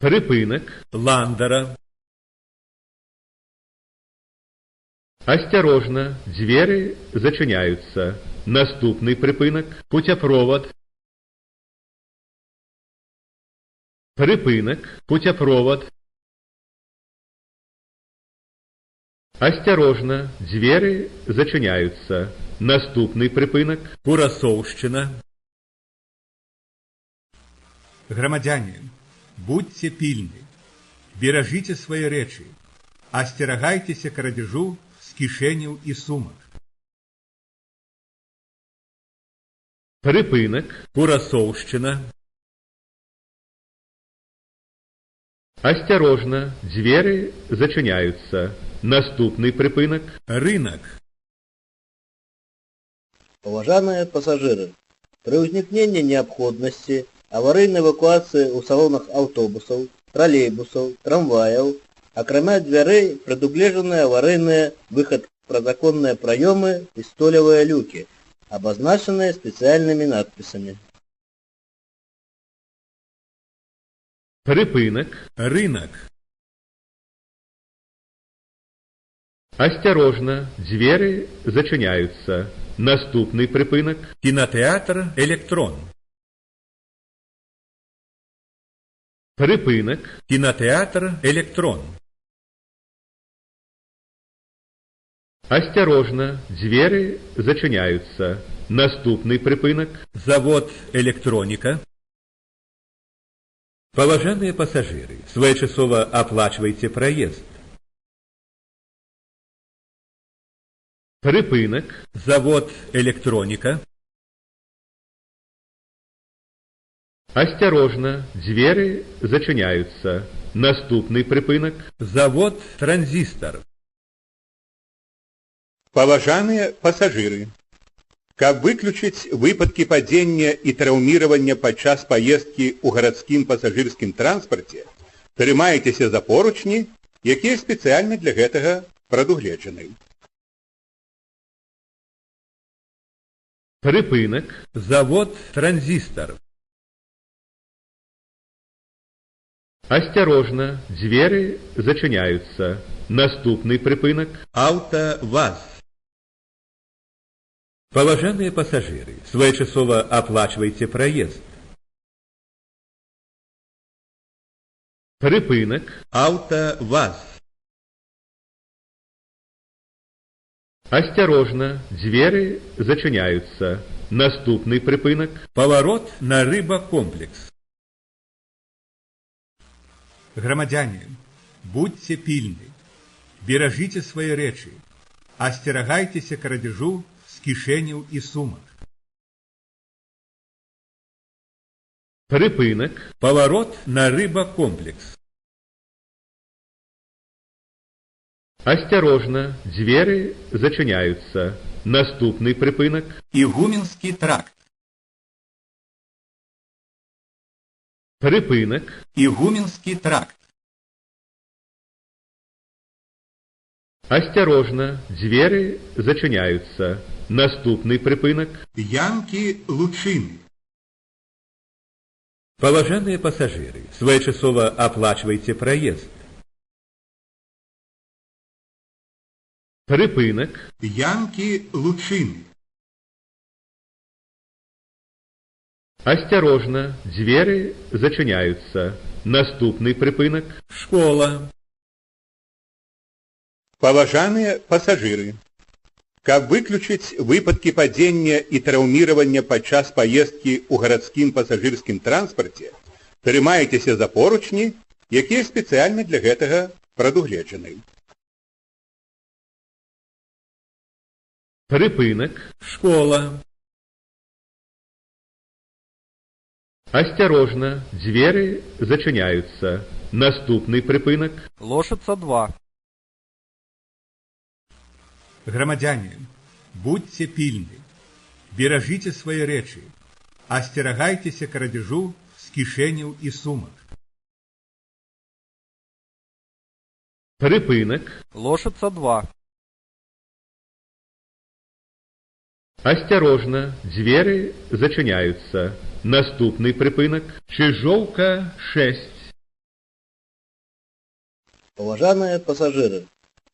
Припинок. Ландера. Осторожно, двери зачиняются. Наступный припинок. Путепровод. Припинок. Путепровод. Осторожно, двери зачиняются. Наступный припинок. Курасоўшчына. Грамадзяне, будьце пільны, беражыце свае рэчы, асцерагайцеся крадзяжу з кішэняў і сумак. Припинок. Курасоўшчына. Осторожно, двери зачиняются. Наступный припинок. Рынок. Уважаемые пассажиры, при возникновении необходимости аварийной эвакуации у салонах автобусов, троллейбусов, трамваев, окромя дверей предуглежены аварийные выход прозаконные проемы и столевые люки, обозначенные специальными надписями. Припинок. Рынок. Осторожно, двери зачиняются. Наступный припинок. Кинотеатр «Электрон». Припинок. Кинотеатр «Электрон». Осторожно, двери зачиняются. Наступный припинок. Завод «Электроника». Паважаныя пассажиры, своечасова оплачивайте проезд. Припинок. Завод «Электроника». Осторожно, двери зачиняются. Наступный припинок. Завод «Транзистор». Паважаныя пассажиры, каб выключыць выпадкі падзення і траўміравання падчас паездкі ў гарадскім пасажырскім транспарце, трымайцеся за поручні, якія спецыяльна для гэтага прадугледжаны. Припинок. Завод «Транзистор». Осторожно, двери зачиняются. Наступный припинок. «АвтоВАЗ». Паважаныя пассажиры, своечасова оплачивайте проезд. Припинок. «АвтоВАЗ». Осторожно, двери зачиняются. Наступный припинок. Поворот на рыбакомплекс. Грамадзяне, будьце пільны, беражыце свае рэчы, асцерагайцеся крадзяжу з кішэняў і сумак. Припинок. Поворот на рыбакомплекс. Осторожно, двери зачиняются. Наступный припинок. Игуменский тракт. Припинок. Игуменский тракт. Осторожно, двери зачиняются. Наступный припинок. Янкі Лучыны. Паважаныя пассажиры, своечасова оплачивайте проезд. Припинок. Янкі Лучыны. Осторожно, двери зачиняются. Наступный припинок. Школа. Паважаныя пассажиры, каб выключыць выпадкі падзення і траўміравання падчас паездкі ў гарадскім пасажырскім транспарце, трымайцеся за поручні, якія спецыяльна для гэтага прадугледжаны. Припинок. Школа. Осторожно, двери зачиняются. Наступный припинок. Лошадца 2. Грамадзяне, будьце пільны, беражыце свае рэчы, асцерагайцеся крадзяжу з кішэняў і сумак. Припинок. Лошадца 2. Осторожно, двери зачиняются. Наступный припинок. Чижовка 6. Уважаемые пассажиры,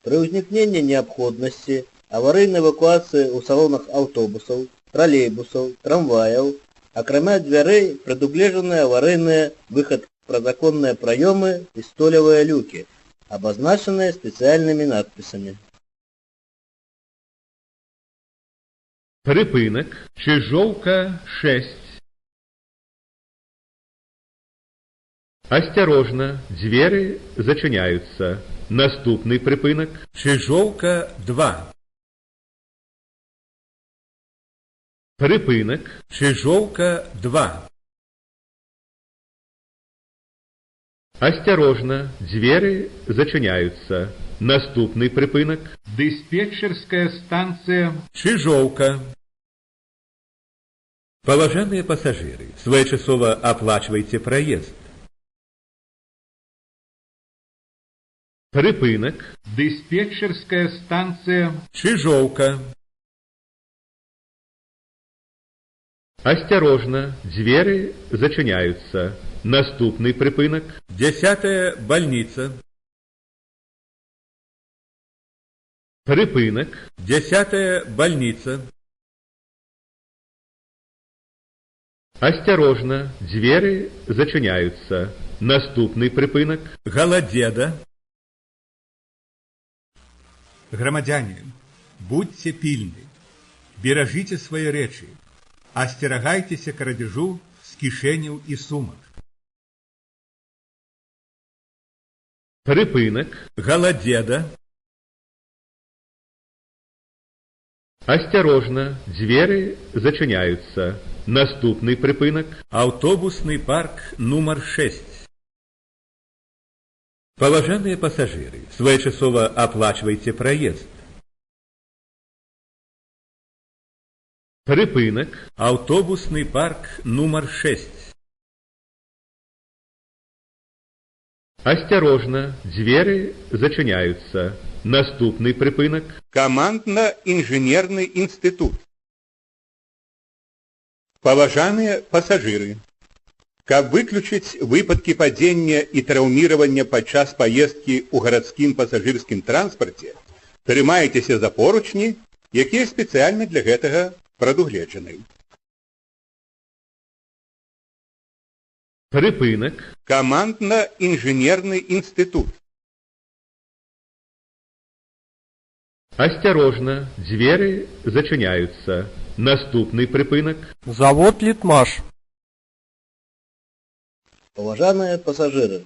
при возникновении необходимости аварийной эвакуации у салонах автобусов, троллейбусов, трамваев, окромя дверей предуглежены аварийные выход прозаконные проемы и столевые люки, обозначенные специальными надписями. Припинок Чижовка 6. Осторожно, двери зачиняются. Наступный припинок. Чижовка 2. Припинок. Чижовка 2. Осторожно, двери зачиняются. Наступный припинок. Диспетчерская станция Чижовка. Уважаемые пассажиры, своечасово оплачивайте проезд. Припинок. Диспетчерская станция Чижовка. Осторожно, двери зачиняются. Наступный припинок. 10-я больница. Припинок. 10-я больница. Осторожно, двери зачиняются. Наступный припинок. Голодеда. Громадяне, будьте пильны, бережите свои речи, остерагайтеся крадежу з кишенів і сумок. Припинок. Голодеда. Осторожно, двери зачиняются. Наступный припинок. Автобусный парк номер 6. Уважаемые пассажиры, своечасово оплачивайте проезд. Припинок. Автобусный парк номер 6. Осторожно, двери зачиняются. Наступный припинок. Командно-инженерный институт. Поважаныя пассажиры, каб выключить выпадки падения и травмирования подчас поездки у городским пассажирским транспорте, трымайтеся за поручни, якія специально для гэтага прадугледжаны. Припинок. Командно-инженерный институт. Осторожно, двери зачиняются. Наступный припинок. Завод Литмаш. Уважаемые пассажиры,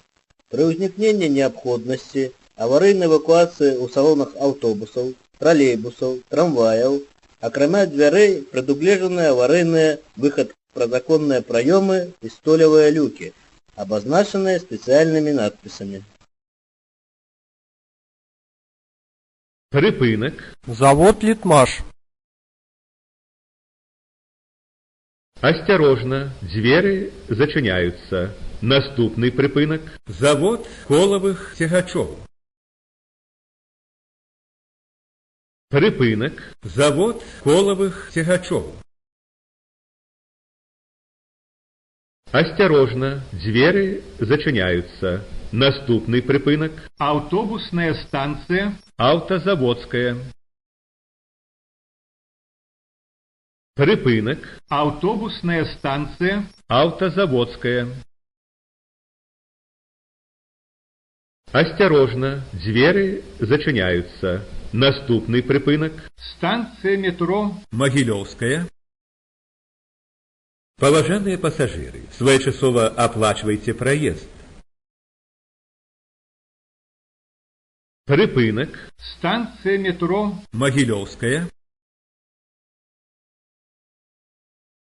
при возникновении необходимости аварийной эвакуации у салонах автобусов, троллейбусов, трамваев, окромя дверей предуглежены аварийные выход прозаконные проемы и столевые люки, обозначенные специальными надписями. Припинок. Завод Литмаш. Осторожно, двери зачиняются. Наступный припинок. Завод коловых тягачов. Припинок. Завод коловых тягачов. Осторожно, двери зачиняются. Наступный припинок. автобусная станция Автозаводская. Припинок. автобусная станция Автозаводская. Осторожно, двери зачиняются. Наступный припинок. станция метро Могилевская. Уважаемые пассажиры, своечасово оплачивайте проезд. Припинок. станция метро Могилевская.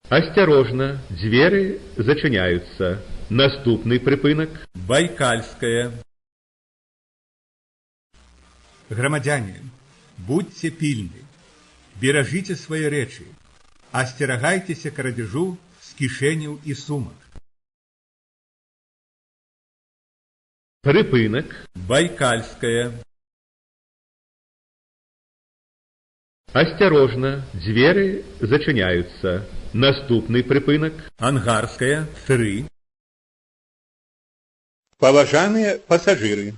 Осторожно, двери зачиняются. Наступный припинок. Байкальская. Громадяне, будьте пильны, бережите свои речи, остерагайтеся крадежу з кишенів і сумок. Припинок. Байкальская. Осторожно, двери зачиняются. Наступный припинок. Ангарская. 3. Поважаныя пассажиры,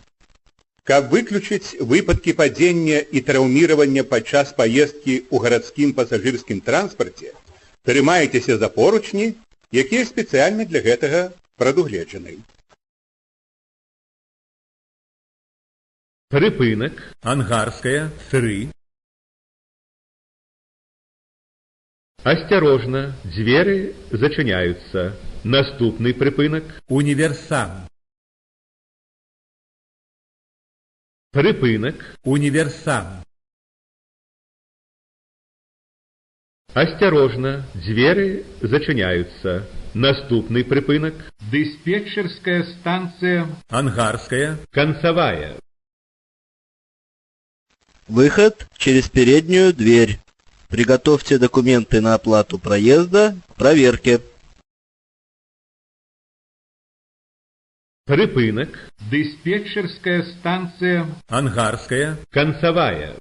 Каб выключыць выпадкі падзення і траўміравання падчас паездкі ў гарадскім пасажырскім транспарце, трымайцеся за поручні, якія спецыяльна для гэтага прадугледжаны. Припинок. Ангарская, 3. Осторожно, двери зачиняются. Наступный припинок. Универсам. Припинок. Универсам. Осторожно, двери зачиняются. Наступный припинок. Диспетчерская станция Ангарская. Концевая. Выход через переднюю дверь. Приготовьте документы на оплату проезда к проверке. Припинок. Диспетчерская станция Ангарская. Концевая.